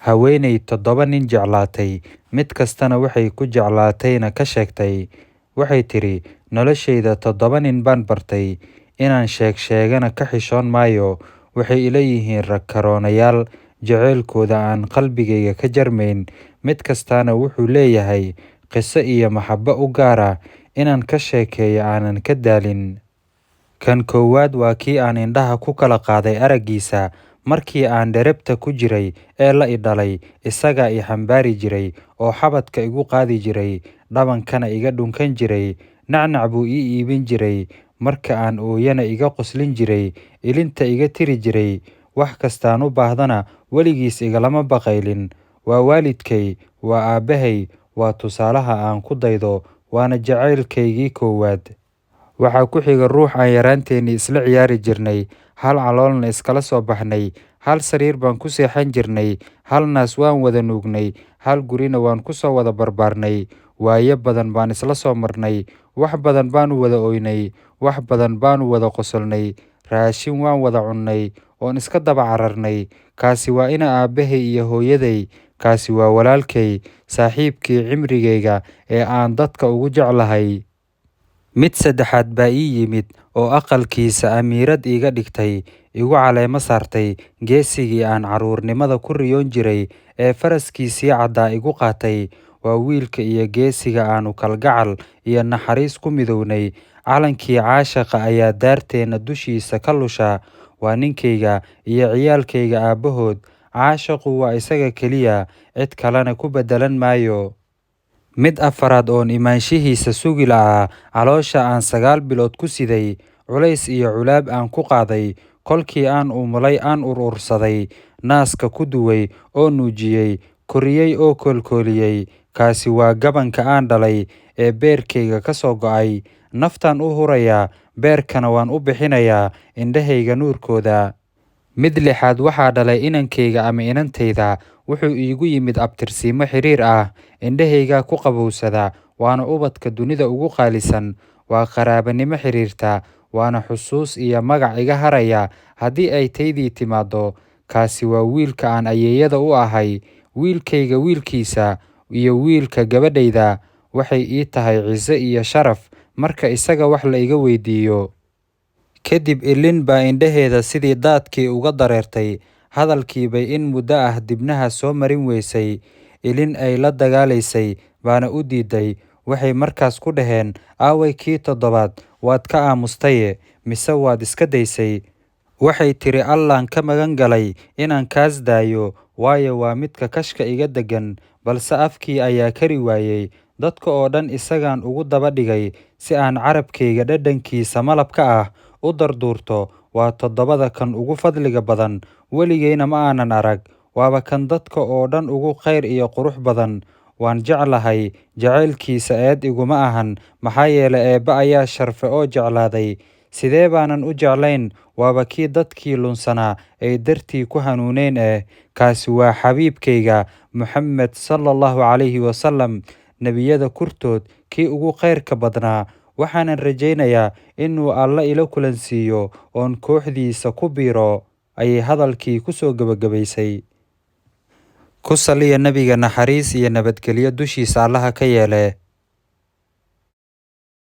haweeney 7 nin jeclaatay, mid kastana waxay ku jeclaatayna ka sheegtay. Waxay tiri, noloshayda 7 nin baan bartay, inaan sheegana ka xishoon maayo. Waxay ila yihiin rag karoonayaal, jaceylkooda aan qalbigayga ka jarmayn. Mid kastana wuxuu leeyahay qiso iyo maxabbo u gaar ah, inaan ka sheekeeyo aanan ka daalin. Kan koowaad waa kii aan indhaha ku kala qaaday araggiisa. Markii aan dherabta ku jiray ee la i dhalay, isagaa i xambaari jiray oo xabadka igu qaadi jiray, dhabankana iga dhunkan jiray. Nacnac buu ii iibin jiray, marka aan ooyana iga qoslin jiray, ilinta iga tiri jiray. Wax kastaan u baahdana weligiis igalama baqaylin. Waa waalidkay, waa aabbahay, waa tusaalaha aan ku daydo, waana jacaylkaygii koowaad. Waxaa ku xiga ruux aan yaraanteennii isla ciyaari jirnay, hal caloolna iskala soo baxnay, hal sariir baan ku seexan jirnay, hal naas waan wada nuugnay, hal gurina waan ku soo wada barbaarnay. Waayo badan baan isla soo marnay, wax badan baanu wada oynay, wax badan baanu wada qosolnay, raashin waan wada cunnay oon iska daba cararnay. Kaasi waa ina aabbahay iyo hooyaday, kaasi waa walaalkay, saaxiibkii cimrigayga ee aan dadka ugu jeclahay. Mid saddexaad baa ii yimid oo aqalkiisa amiirad iiga dhigtay, igu caleemo saartay, geesigii aan carruurnimada ku riyoon jiray ee faraskiisii caddaa igu qaatay. Waa wiilka iyo geesiga aanu kalgacal iyo naxariis ku midownay. Calankii caashaqa ayaa daarteenna dushiisa ka lusha. Waa ninkayga iyo ciyaalkayga aabbahood. Caashaqu waa isaga keliya, cid kalena ku beddelan maayo. Mid afaraad oon imaanshihiisa sugi la'aa, caloosha aan 9 bilood ku siday, culays iyo culaab aan ku qaaday. Kolkii aan umulay aan urursaday, naaska ku duway oo nuujiyey, koriyey oo koolkooliyey. Kaasi waa gabanka aan dhalay ee beerkayga ka soo go'ay. Naftaan u hurayaa, beerkana waan u bixinayaa, indhahayga nuurkooda. Mid lixaad waxaa dhalay inankayga ama inantayda. Wuxuu iigu yimid abtirsiimo xiriir ah, indhahayga ku qabowsada, waana ubadka dunida ugu qaalisan. Waa qaraabanimo xiriirta, waana xusuus iyo magac iga haraya haddii ay taydii timaado. Kaasi waa wiilka aan ayeeyada u ahay, wiilkayga wiilkiisa iyo wiilka gabadhayda. Waxay ii tahay ciise iyo sharaf marka isaga wax la iga weydiiyo. Kadib ilin baa indhaheeda sidii daadkii uga dareertay. Hadalkii bay in muddo ah dibnaha soo marin weysay. Ilin ay la dagaalaysay baana u diiday. Waxay markaas ku dhaheen, aaway kii 7, waad ka aamustaye, mise waad iska daysay? Waxay tiri, Allaan ka magan galay inaan kaas daayo, waayo waa midka kashka iga deggan, balse afkii ayaa kari waayey. Dadka oo dhan isagaan ugu daba dhigay, si aan carabkayga dhadhankiisa malabka ah u darduurto. Waa 7 kan ugu fadliga badan, weligayna ma aanan arag. Waaba kan dadka oo dhan ugu khayr iyo qurux badan. Waan jeclahay, jacaylkiisa eed iguma ahan, maxaa yeelay Eebbe ayaa sharfe oo jeclaaday. Sidee baanan u jeclayn? Waaba kii dadkii lunsanaa ay dartii ku hanuuneen. Kaasi waa xabiibkayga Muxamed sallallahu calayhi wasallam, nebiyada kurtood kii ugu khayrka badnaa. Waxaanan rajaynayaa inuu Alle ila kulansiiyo oon kooxdiisa ku biiro, ayay hadalkii ku soo gabagabaysay. Ku saliya nabiga, naxariis iyo nabadgelyo dushiisa Allaha ka yeele.